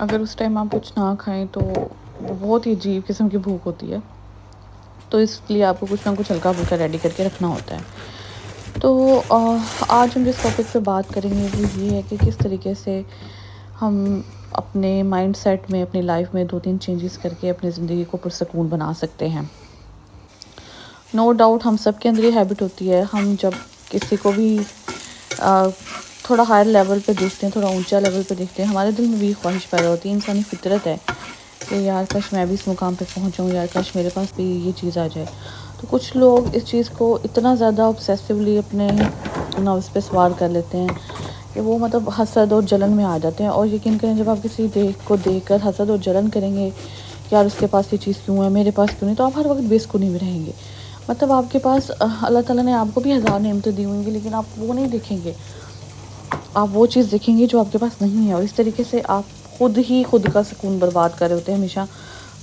اگر اس ٹائم آپ کچھ نہ کھائیں تو وہ بہت ہی عجیب قسم کی بھوک ہوتی ہے، تو اس لیے آپ کو کچھ نہ کچھ ہلکا پھلکا ریڈی کر کے رکھنا ہوتا ہے۔ تو آج ہم جس ٹاپک پہ بات کریں گے وہ یہ ہے کہ کس طریقے سے ہم اپنے مائنڈ سیٹ میں، اپنی لائف میں 2-3 چینجز کر کے اپنی زندگی کو پرسکون بنا سکتے ہیں۔ نو ڈاؤٹ ہم سب کے اندر یہ ہیبٹ ہوتی ہے، ہم جب کسی کو بھی تھوڑا ہائر لیول پہ دیکھتے ہیں، تھوڑا اونچا لیول پہ دیکھتے ہیں، ہمارے دل میں بھی خواہش پیدا ہوتی ہے، انسانی فطرت ہے کہ یار کاش میں بھی اس مقام پہ پہنچ جاؤں، یار کاش میرے پاس بھی یہ چیز آ جائے۔ تو کچھ لوگ اس چیز کو اتنا زیادہ obsessively اپنے نفس پہ سوار کر لیتے ہیں کہ وہ مطلب حسد اور جلن میں آ جاتے ہیں، اور یقین کریں جب آپ کسی کو دیکھ کر حسد اور جلن کریں گے کہ یار اس کے پاس یہ چیز کیوں ہے، میرے پاس کیوں نہیں، تو آپ ہر وقت بے سکونی میں رہیں گے۔ مطلب آپ کے پاس اللہ تعالیٰ نے آپ کو بھی ہزار نعمتیں دی ہوئیں گی، لیکن آپ وہ نہیں دیکھیں گے، آپ وہ چیز دیکھیں گے جو آپ کے پاس نہیں ہے، اور اس طریقے سے آپ خود کا سکون برباد کر رہے ہوتے ہیں ہمیشہ،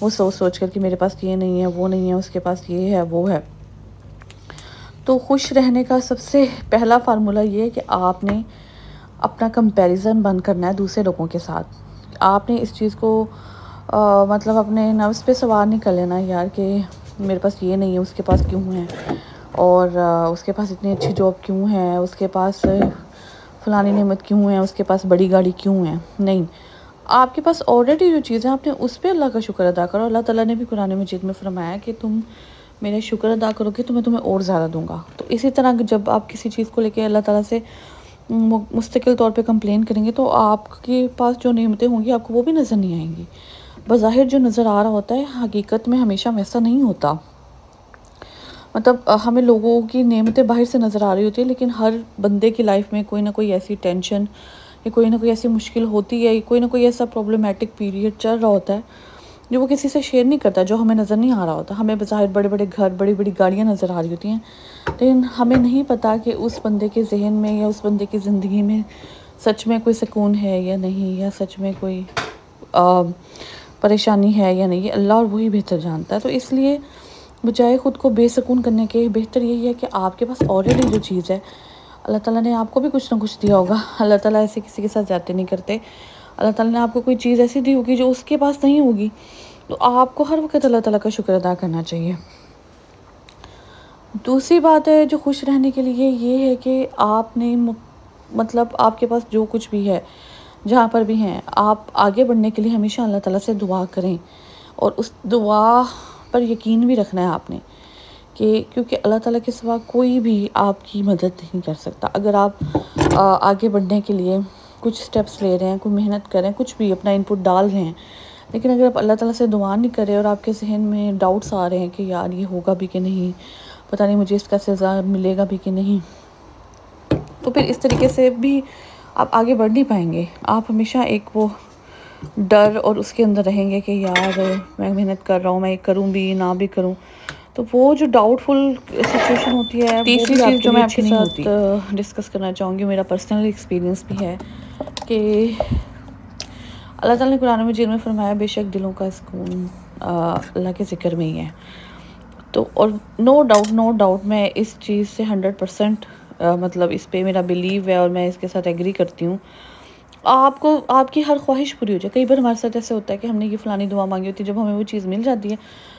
وہ سوچ کر کہ میرے پاس یہ نہیں ہے، وہ نہیں ہے، اس کے پاس یہ ہے، وہ ہے۔ تو خوش رہنے کا سب سے پہلا فارمولہ یہ ہے کہ آپ نے اپنا کمپیریزن بند کرنا ہے دوسرے لوگوں کے ساتھ۔ آپ نے اس چیز کو مطلب اپنے نفس پہ سوار نہیں کر لینا یار کہ میرے پاس یہ نہیں ہے، اس کے پاس کیوں ہے، اور اس کے پاس اتنی اچھی جاب کیوں ہے، اس کے پاس فلانی نعمت کیوں ہے، اس کے پاس بڑی گاڑی کیوں ہے۔ نہیں، آپ کے پاس آلریڈی جو چیز ہے آپ نے اس پہ اللہ کا شکر ادا کرو۔ اللہ تعالیٰ نے بھی قرآن مجید میں فرمایا کہ تم میرا شکر ادا کرو گے تو میں تمہیں اور زیادہ دوں گا۔ تو اسی طرح جب آپ کسی چیز کو لے کے اللہ تعالیٰ سے مستقل طور پہ کمپلین کریں گے تو آپ کے پاس جو نعمتیں ہوں گی آپ کو وہ بھی نظر نہیں آئیں گی۔ بظاہر جو نظر آ رہا ہوتا ہے حقیقت میں ہمیشہ ویسا نہیں ہوتا۔ مطلب ہمیں لوگوں کی نعمتیں باہر سے نظر آ رہی ہوتی ہیں، لیکن ہر بندے کی لائف میں کوئی نہ کوئی ایسی ٹینشن یا کوئی نہ کوئی ایسی مشکل ہوتی ہے، کوئی نہ کوئی ایسا پرابلمٹک پیریڈ چل رہا ہوتا ہے جو وہ کسی سے شیئر نہیں کرتا، جو ہمیں نظر نہیں آ رہا ہوتا۔ ہمیں بظاہر بڑے بڑے گھر، بڑی بڑی گاڑیاں نظر آ رہی ہوتی ہیں، لیکن ہمیں نہیں پتا کہ اس بندے کے ذہن میں یا اس بندے کی زندگی میں سچ میں کوئی سکون ہے یا نہیں، یا سچ میں کوئی پریشانی ہے یا نہیں، یہ اللہ اور وہی بہتر جانتا ہے۔ تو اس لیے بجائے خود کو بے سکون کرنے کے بہتر یہی ہے کہ آپ کے پاس آلریڈی جو چیز ہے، اللہ تعالیٰ نے آپ کو بھی کچھ نہ کچھ دیا ہوگا۔ اللہ تعالیٰ ایسے کسی کے ساتھ زیادتی نہیں کرتے۔ اللہ تعالیٰ نے آپ کو کوئی چیز ایسی دی ہوگی جو اس کے پاس نہیں ہوگی، تو آپ کو ہر وقت اللہ تعالیٰ کا شکر ادا کرنا چاہیے۔ دوسری بات ہے جو خوش رہنے کے لیے یہ ہے کہ آپ نے مطلب آپ کے پاس جو کچھ بھی ہے، جہاں پر بھی ہیں، آپ آگے بڑھنے کے لیے ہمیشہ اللہ تعالیٰ سے دعا کریں، اور اس دعا پر یقین بھی رکھنا ہے آپ نے کہ کیونکہ اللہ تعالیٰ کے سوا کوئی بھی آپ کی مدد نہیں کر سکتا۔ اگر آپ آگے بڑھنے کے لیے کچھ سٹیپس لے رہے ہیں، کوئی محنت کر رہے ہیں، کچھ بھی اپنا انپٹ ڈال رہے ہیں، لیکن اگر آپ اللہ تعالیٰ سے دعا نہیں کر رہے اور آپ کے ذہن میں ڈاؤٹس آ رہے ہیں کہ یار یہ ہوگا بھی کہ نہیں، پتہ نہیں مجھے اس کا سزا ملے گا بھی کہ نہیں، تو پھر اس طریقے سے بھی آپ آگے بڑھ نہیں پائیں گے۔ آپ ہمیشہ ایک وہ ڈر اور اس کے اندر رہیں گے کہ یار میں محنت کر رہا ہوں، میں یہ کروں بھی نہ بھی کروں، تو وہ جو ڈاؤٹ فل سچویشن ہوتی ہے، وہ تیسری بھی آپ چیز کے جو لیے میں آپ اچھی کے نہیں ساتھ ہوتی۔ ڈسکس کرنا چاہوں گی، میرا پرسنل ایکسپیرینس بھی ہے کہ اللہ تعالیٰ نے قرآن مجید میں فرمایا بے شک دلوں کا سکون اللہ کے ذکر میں ہی ہے۔ تو اور نو ڈاؤٹ میں اس چیز سے 100% مطلب اس پہ میرا بلیو ہے اور میں اس کے ساتھ ایگری کرتی ہوں۔ آپ کی ہر خواہش پوری ہو جائے۔ کئی بار ہمارے ساتھ ایسے ہوتا ہے کہ ہم نے یہ فلانی دعا مانگی ہوتی ہے، جب ہمیں وہ چیز مل جاتی ہے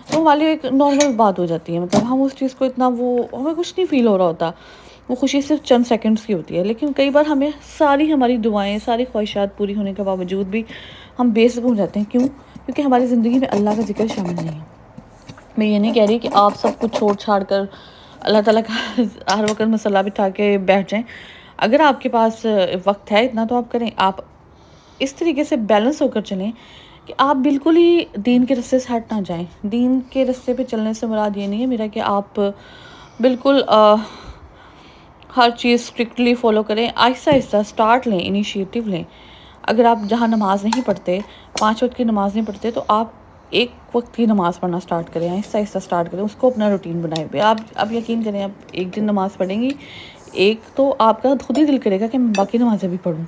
تو ہمارے لیے ایک نارمل بات ہو جاتی ہے، مطلب ہم اس چیز کو اتنا ہمیں کچھ نہیں فیل ہو رہا ہوتا، وہ خوشی صرف چند سیکنڈز کی ہوتی ہے۔ لیکن کئی بار ہمیں ہماری دعائیں، ساری خواہشات پوری ہونے کے باوجود بھی ہم بے سکون رہتے ہیں۔ کیوں؟ کیونکہ ہماری زندگی میں اللہ کا ذکر شامل نہیں ہے۔ میں یہ نہیں کہہ رہی کہ آپ سب کچھ چھوڑ چھاڑ کر اللہ تعالیٰ کا ہر وقت مسئلہ بٹھا کے بیٹھ جائیں۔ اگر آپ کے پاس وقت ہے اتنا تو آپ کریں، آپ اس طریقے سے بیلنس ہو کر چلیں کہ آپ بالکل ہی دین کے رستے سے ہٹ نہ جائیں۔ دین کے رستے پہ چلنے سے مراد یہ نہیں ہے میرا کہ آپ بالکل ہر چیز اسٹرکٹلی فالو کریں، آہستہ آہستہ سٹارٹ لیں، انیشیٹو لیں۔ اگر آپ جہاں نماز نہیں پڑھتے، 5 وقت کی نماز نہیں پڑھتے، تو آپ ایک وقت کی نماز پڑھنا سٹارٹ کریں، آہستہ آہستہ سٹارٹ کریں، اس کو اپنا روٹین بنائیں ہوئے۔ آپ یقین کریں، آپ ایک دن نماز پڑھیں گی، ایک تو آپ کا خود ہی دل کرے گا کہ میں باقی نمازیں بھی پڑھوں،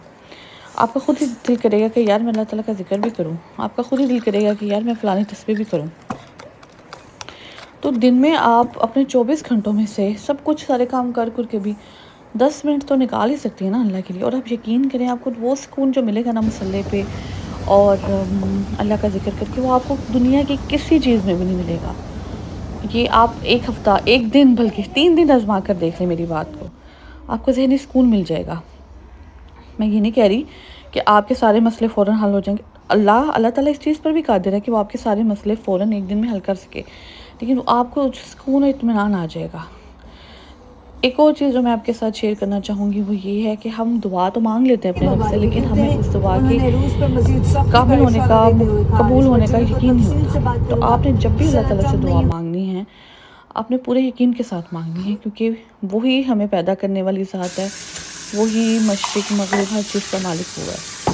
آپ کا خود ہی دل کرے گا کہ یار میں اللہ تعالیٰ کا ذکر بھی کروں، آپ کا خود ہی دل کرے گا کہ یار میں فلانی تسبیح بھی کروں۔ تو دن میں آپ اپنے 24 گھنٹوں میں سے سب کچھ سارے کام کر کے بھی 10 منٹ تو نکال ہی سکتی ہیں نا اللہ کے لیے۔ اور آپ یقین کریں، آپ کو وہ سکون جو ملے گا نا مصلی پہ، اور اللہ کا ذکر کر کے، وہ آپ کو دنیا کی کسی چیز میں بھی نہیں ملے گا۔ یہ آپ ایک ہفتہ، ایک دن، بلکہ 3 دن آزما کر دیکھ لیں میری بات کو، آپ کو ذہنی سکون مل جائے گا۔ میں یہ نہیں کہہ رہی کہ آپ کے سارے مسئلے فوراً حل ہو جائیں گے۔ اللہ تعالیٰ اس چیز پر بھی قادر ہے کہ وہ آپ کے سارے مسئلے فوراً ایک دن میں حل کر سکے، لیکن آپ کو سکون و اطمینان آ جائے گا۔ ایک اور چیز جو میں آپ کے ساتھ شیئر کرنا چاہوں گی وہ یہ ہے کہ ہم دعا تو مانگ لیتے ہیں اپنے رب سے، لیکن ہمیں اس دعا کے کامل ہونے کا، قبول ہونے کا یقین نہیں ہوتا۔ تو آپ نے جب بھی اللہ تعالیٰ سے دعا مانگنی ہے، آپ نے پورے یقین کے ساتھ مانگنی ہے، کیونکہ وہی ہمیں پیدا کرنے والی ذات ہے، وہی مشرق مغرب ہر چیز کا مالک ہوا ہے۔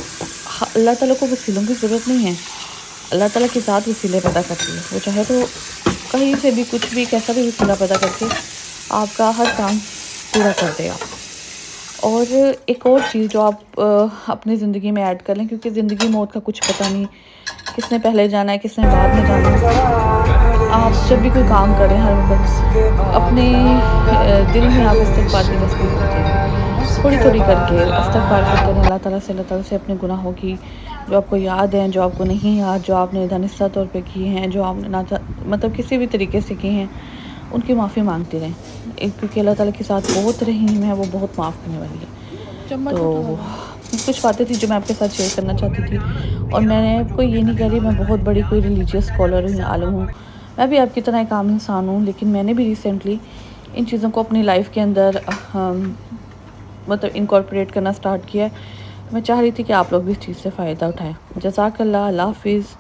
اللہ تعالیٰ کو وسیلوں کی ضرورت نہیں ہے، اللہ تعالیٰ کی ذات وسیلے پیدا کرتی ہے۔ وہ چاہے تو کہیں سے بھی کچھ بھی، کیسا بھی وسیلہ پیدا کر کے آپ کا ہر کام پورا کر دے گا۔ اور ایک اور چیز جو آپ اپنی زندگی میں ایڈ کر لیں، کیونکہ زندگی موت کا کچھ پتہ نہیں، کس نے پہلے جانا ہے، کس نے بعد میں جانا ہے۔ آپ جب بھی کوئی کام کریں، ہر وقت اپنے دل میں آپ استغفار کی تسبیح کرتے رہیں، تھوڑی تھوڑی کر کے استغفار کرتے رہیں اللہ تعالیٰ سے اپنے گناہوں کی، جو آپ کو یاد ہیں، جو آپ کو نہیں یاد، جو آپ نے دانستہ طور پہ کیے ہیں، جو آپ نے مطلب کسی بھی طریقے سے کیے ہیں، ان کی معافی مانگتے رہیں، کیونکہ اللہ تعالیٰ کے ساتھ بہت رحیم ہے، وہ بہت معاف کرنے والی ہے۔ تو کچھ باتیں تھیں جو میں آپ کے ساتھ شیئر کرنا چاہتی تھی، اور میں کوئی یہ نہیں کہہ رہی میں بہت بڑی کوئی ریلیجیس اسکالر ہوں یا عالم ہوں، میں بھی آپ کی طرح ایک عام انسان ہوں، لیکن میں نے بھی ریسنٹلی ان چیزوں کو اپنی لائف کے اندر مطلب انکارپوریٹ کرنا سٹارٹ کیا ہے۔ میں چاہ رہی تھی کہ آپ لوگ بھی اس چیز سے فائدہ اٹھائیں۔ جزاک اللہ، اللہ حافظ۔